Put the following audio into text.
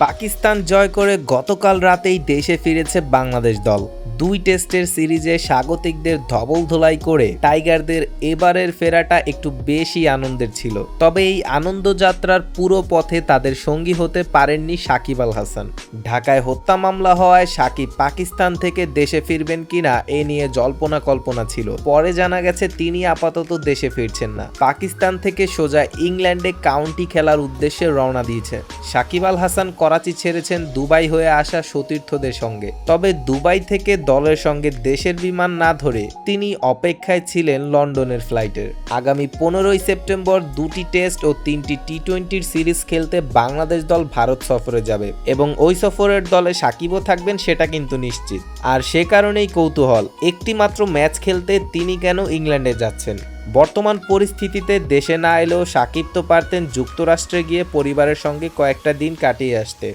পাকিস্তান জয় করে গতকাল রাতেই দেশে ফিরেছে বাংলাদেশ দল। ২ টেস্টের সিরিজে স্বাগতিকদের ধবলধোলাই করে টাইগারদের এবারের ফেরাটা একটু বেশি আনন্দের ছিল। তবে এই আনন্দযাত্রার পুরো পথে তাদের সঙ্গী হতে পারেননি সাকিব আল হাসান। ঢাকায় হত্যা মামলা হওয়ায় সাকিব পাকিস্তান থেকে দেশে ফিরবেন কিনা এ নিয়ে জল্পনা কল্পনা ছিল। পরে জানা গেছে তিনি আপাতত দেশে ফিরছেন না, পাকিস্তান থেকে সোজা ইংল্যান্ডে কাউন্টি খেলার উদ্দেশ্যে রওনা দিয়েছে। সাকিব আল হাসান করাচি ছেড়েছেন দুবাই হয়ে আসা সতীর্থদের সঙ্গে। তবে দুবাই থেকে দলের সঙ্গে দেশের বিমান না ধরে তিনি অপেক্ষায় ছিলেন লন্ডনের ফ্লাইটের। আগামী 15ই সেপ্টেম্বর 2টি টেস্ট ও 3টি টি-20 সিরিজ খেলতে বাংলাদেশ দল ভারত সফরে যাবে এবং ওই সফরের দলে সাকিবও থাকবেন সেটা কিন্তু নিশ্চিত। আর সে কারণেই কৌতূহল, একটি মাত্র ম্যাচ খেলতে তিনি কেন ইংল্যান্ডে যাচ্ছেন। বর্তমান পরিস্থিতিতে দেশে না এলেও সাকিব তো পারতেন যুক্তরাষ্ট্রে গিয়ে পরিবারের সঙ্গে কয়েকটা দিন কাটিয়ে আসতে।